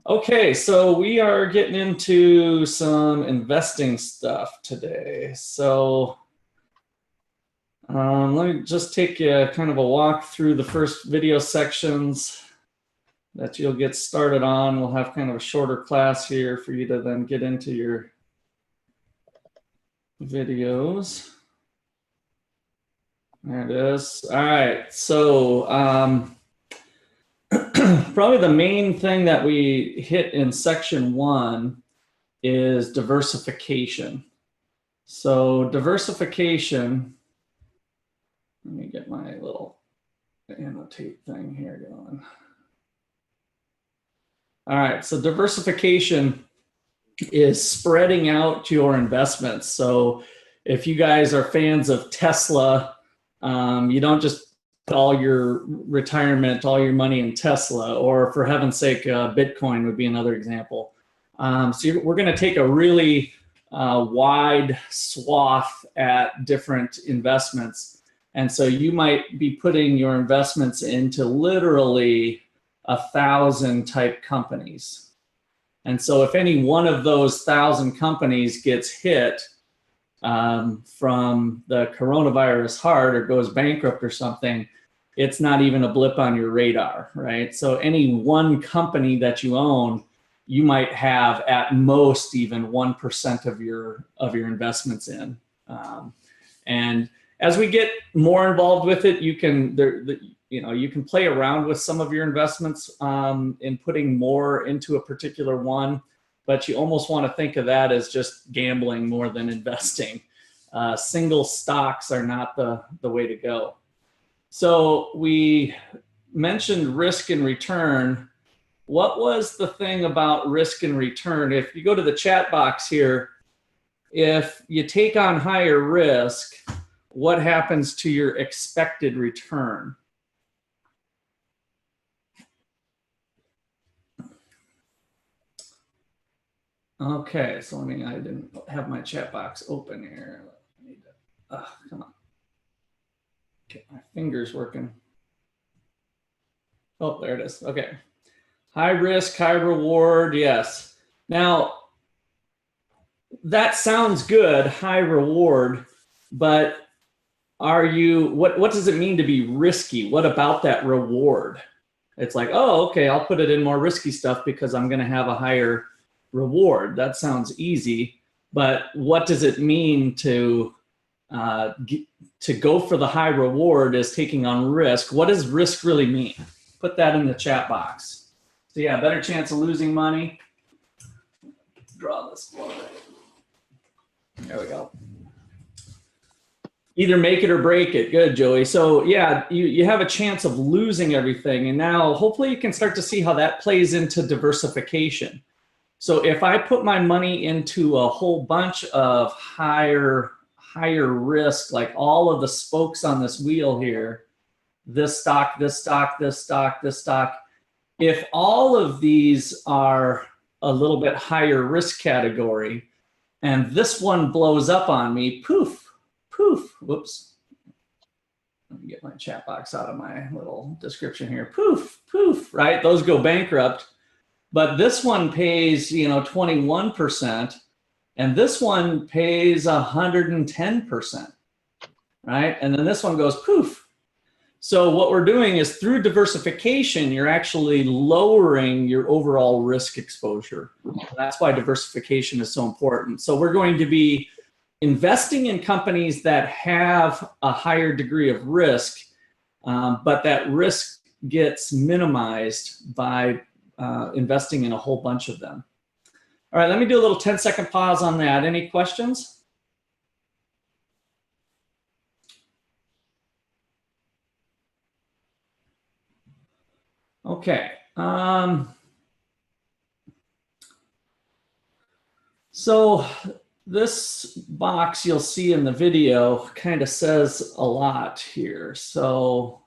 Okay, so we are getting into some investing stuff today. So let me just take you kind of a walk through the first video sections that you'll get started on. We'll have kind of a shorter class here for you to then get into your videos. There it is. All right, so probably the main thing that we hit in section 1 is diversification. So diversification, let me get my little annotate thing here going. All right, so diversification is spreading out your investments. So if you guys are fans of Tesla, you don't just put all your retirement, all your money in Tesla, or for heaven's sake, Bitcoin would be another example. So we're going to take a really wide swath at different investments. And so you might be putting your investments into literally 1,000 type companies. And so if any one of those 1,000 companies gets hit from the coronavirus hard or goes bankrupt or something, it's not even a blip on your radar, right? So any one company that you own, you might have at most even 1% of your investments in. And as we get more involved with it, you can you can play around with some of your investments in putting more into a particular one, but you almost want to think of that as just gambling more than investing. Single stocks are not the way to go. So we mentioned risk and return. What was the thing about risk and return? If you go to the chat box here, if you take on higher risk, what happens to your expected return? Okay, so I didn't have my chat box open here. Come on. Get my fingers working. Oh, there it is. Okay. High risk, high reward, yes. Now, that sounds good, high reward, but what does it mean to be risky? What about that reward? It's like, oh, okay, I'll put it in more risky stuff because I'm going to have a higher reward. That sounds easy, but what does it mean to go for the high reward is taking on risk? What does risk really mean? Put that in the chat box. So yeah, better chance of losing money. Draw this one. There we go. Either make it or break it. Good, Joey. So yeah, you have a chance of losing everything. And now hopefully you can start to see how that plays into diversification. So if I put my money into a whole bunch of higher risk, like all of the spokes on this wheel here, this stock, this stock, this stock, this stock, if all of these are a little bit higher risk category and this one blows up on me, poof, poof, whoops. Let me get my chat box out of my little description here. Poof, poof, right? Those go bankrupt. But this one pays, 21%, and this one pays 110%, right? And then this one goes poof. So what we're doing is through diversification, you're actually lowering your overall risk exposure. That's why diversification is so important. So we're going to be investing in companies that have a higher degree of risk, but that risk gets minimized by investing in a whole bunch of them. All right, let me do a little 10-second pause on that. Any questions? Okay. So this box you'll see in the video kind of says a lot here. So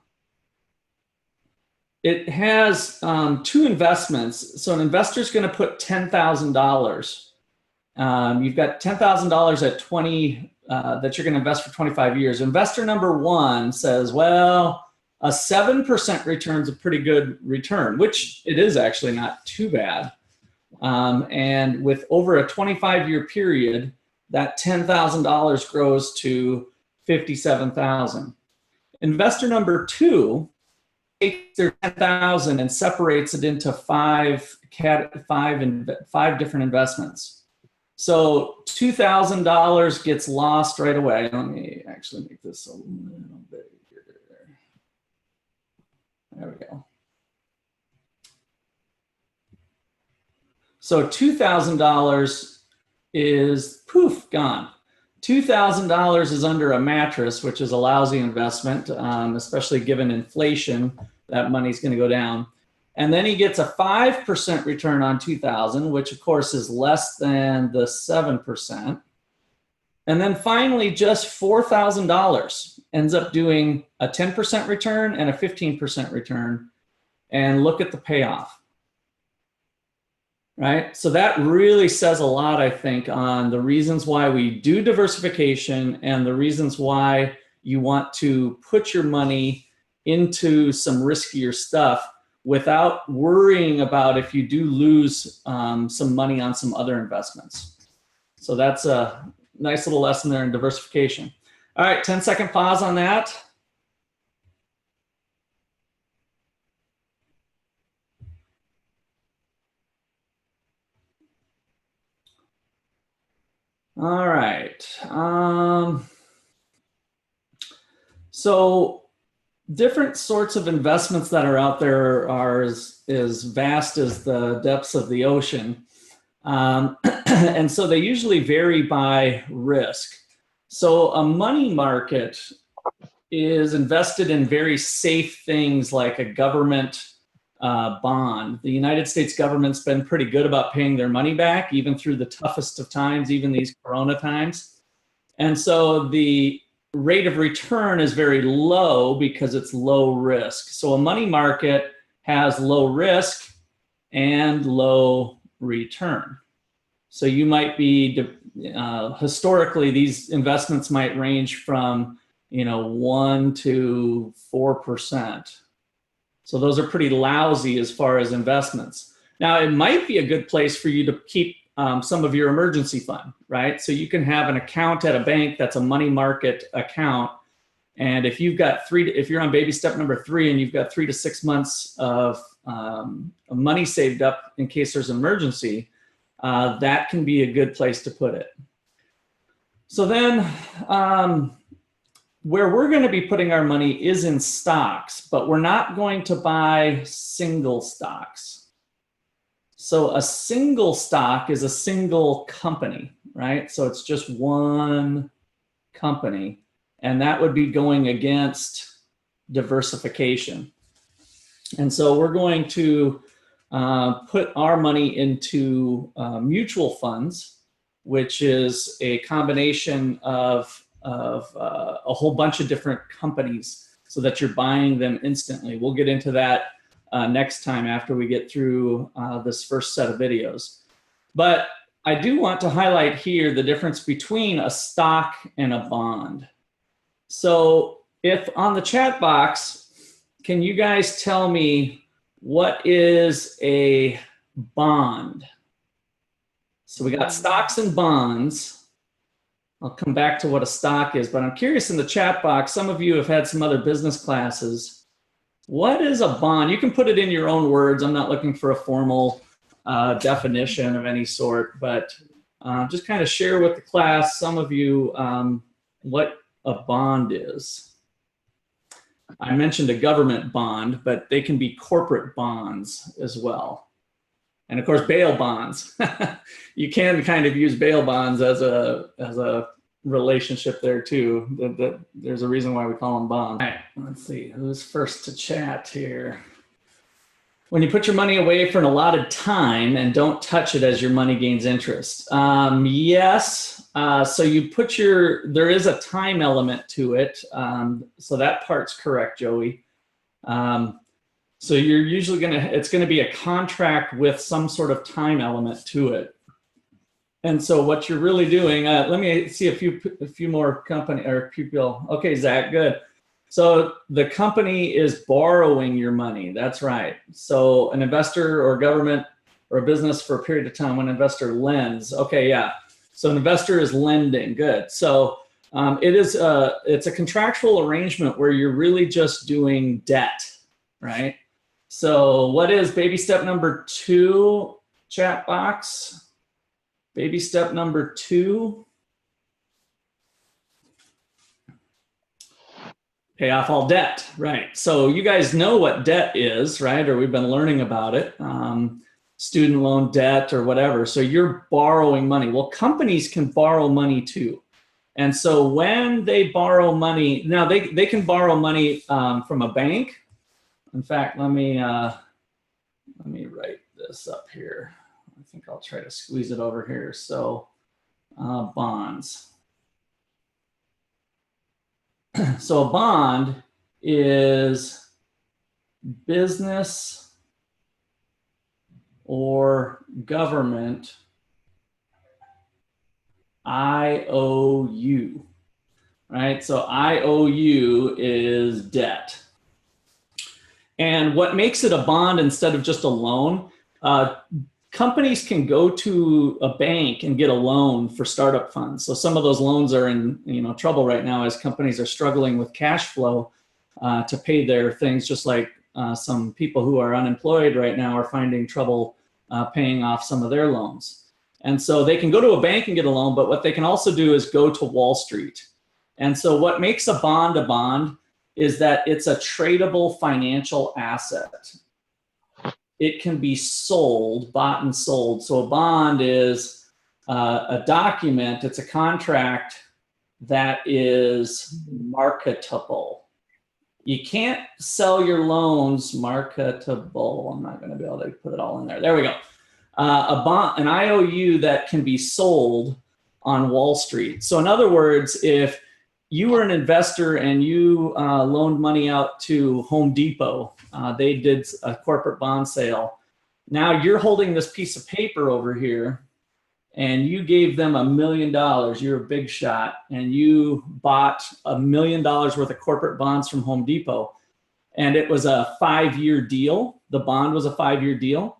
it has 2 investments. So an investor is going to put $10,000. You've got $10,000 at 20 that you're going to invest for 25 years. Investor number 1 says, well, a 7% return is a pretty good return, which it is actually not too bad. And with over a 25-year period, that $10,000 grows to $57,000. Investor number 2 takes their $10,000 and separates it into five different investments. So $2,000 gets lost right away. Let me actually make this a little bit bigger. There we go. So $2,000 is poof, gone. $2,000 is under a mattress, which is a lousy investment, especially given inflation. That money's going to go down. And then he gets a 5% return on 2,000, which of course is less than the 7%. And then finally, just $4,000 ends up doing a 10% return and a 15% return. And look at the payoff. Right? So that really says a lot, I think, on the reasons why we do diversification and the reasons why you want to put your money into some riskier stuff without worrying about if you do lose some money on some other investments. So that's a nice little lesson there in diversification. All right, 10-second pause on that. All right. So different sorts of investments that are out there are as vast as the depths of the ocean. And so they usually vary by risk. So a money market is invested in very safe things like a government bond. The United States government's been pretty good about paying their money back, even through the toughest of times, even these Corona times. And so the rate of return is very low because it's low risk. So a money market has low risk and low return. So you might be, historically, these investments might range from 1 to 4%. So those are pretty lousy as far as investments. Now, it might be a good place for you to keep some of your emergency fund, right? So you can have an account at a bank that's a money market account. And if you've got if you're on baby step number 3 and you've got 3 to 6 months of money saved up in case there's an emergency, that can be a good place to put it. So then, where we're going to be putting our money is in stocks, but we're not going to buy single stocks. So a single stock is a single company, right? So it's just one company, and that would be going against diversification. And so we're going to put our money into mutual funds, which is a combination of a whole bunch of different companies so that you're buying them instantly. We'll get into that next time after we get through this first set of videos. But I do want to highlight here the difference between a stock and a bond. So if on the chat box, can you guys tell me what is a bond? So we got stocks and bonds. I'll come back to what a stock is, but I'm curious in the chat box, some of you have had some other business classes. What is a bond? You can put it in your own words. I'm not looking for a formal definition of any sort, but just kind of share with the class, some of you, what a bond is. I mentioned a government bond, but they can be corporate bonds as well. And of course, bail bonds. You can kind of use bail bonds as a relationship there too. There's a reason why we call them bonds. All right, let's see who's first to chat here. When you put your money away for an allotted time and don't touch it as your money gains interest. Yes, so you put there is a time element to it. So that part's correct, Joey. So you're usually it's gonna be a contract with some sort of time element to it. And so what you're really doing, let me see a few more company or people. Okay, Zach, good. So the company is borrowing your money. That's right. So an investor or government or a business for a period of time when an investor lends. Okay, yeah. So an investor is lending. Good. So it's a contractual arrangement where you're really just doing debt, right? So what is baby step number 2, chat box? Baby step number 2. Pay off all debt, right? So you guys know what debt is, right? Or we've been learning about it. Student loan debt or whatever. So you're borrowing money. Well, companies can borrow money too. And so when they borrow money, now they can borrow money from a bank. In fact, let me write this up here. I think I'll try to squeeze it over here. So bonds. So a bond is business or government IOU, right? So IOU is debt. And what makes it a bond instead of just a loan, companies can go to a bank and get a loan for startup funds. So some of those loans are in trouble right now as companies are struggling with cash flow to pay their things, just like some people who are unemployed right now are finding trouble paying off some of their loans. And so they can go to a bank and get a loan, but what they can also do is go to Wall Street. And so what makes a bond is that it's a tradable financial asset. It can be sold, bought and sold. So a bond is a document, it's a contract that is marketable. You can't sell your loans marketable. I'm not going to be able to put it all in there. There we go. A bond, an IOU that can be sold on Wall Street. So in other words, if you were an investor and you loaned money out to Home Depot, they did a corporate bond sale. Now you're holding this piece of paper over here and you gave them $1 million. You're a big shot and you bought $1 million worth of corporate bonds from Home Depot. And it was a 5-year deal. The bond was a 5-year deal.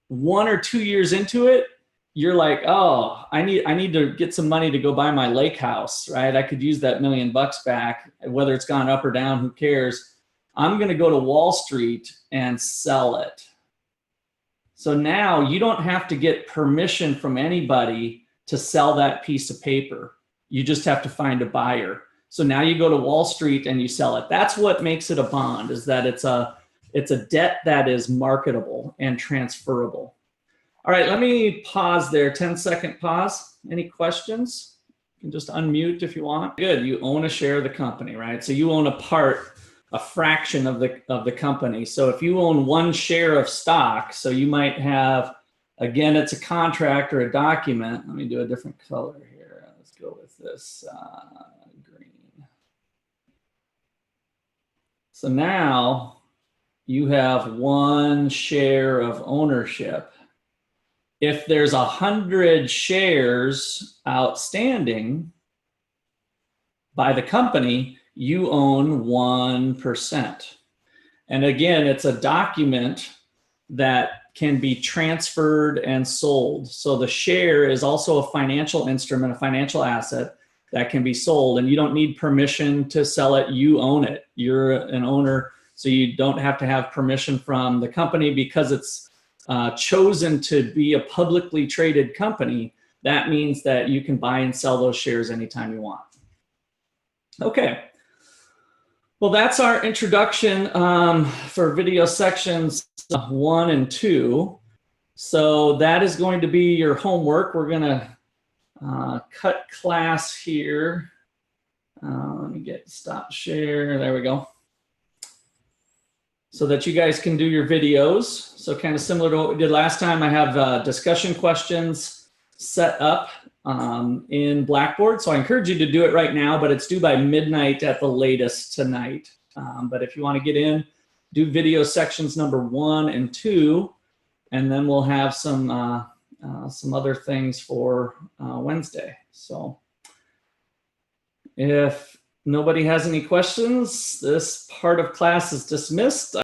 1 or 2 years into it, you're like, oh, I need to get some money to go buy my lake house, right? I could use that $1 million back, whether it's gone up or down, who cares? I'm going to go to Wall Street and sell it. So now you don't have to get permission from anybody to sell that piece of paper. You just have to find a buyer. So now you go to Wall Street and you sell it. That's what makes it a bond, is that it's a debt that is marketable and transferable. All right, let me pause there, 10-second pause. Any questions? You can just unmute if you want. Good, you own a share of the company, right? So you own a fraction of the company. So if you own 1 share of stock, so you might have, again, it's a contract or a document. Let me do a different color here. Let's go with this green. So now you have 1 share of ownership. If there's 100 shares outstanding by the company, you own 1%. And again, it's a document that can be transferred and sold. So the share is also a financial instrument, a financial asset that can be sold, and you don't need permission to sell it. You own it. You're an owner, so you don't have to have permission from the company because it's chosen to be a publicly traded company. That means that you can buy and sell those shares anytime you want. Okay. Well, that's our introduction for video sections 1 and 2. So that is going to be your homework. We're going to cut class here. Let me get stop share. There we go. So that you guys can do your videos. So kind of similar to what we did last time, I have discussion questions set up in Blackboard. So I encourage you to do it right now, but it's due by midnight at the latest tonight. But if you want to get in, do video sections number 1 and 2, and then we'll have some other things for Wednesday. So if nobody has any questions, this part of class is dismissed.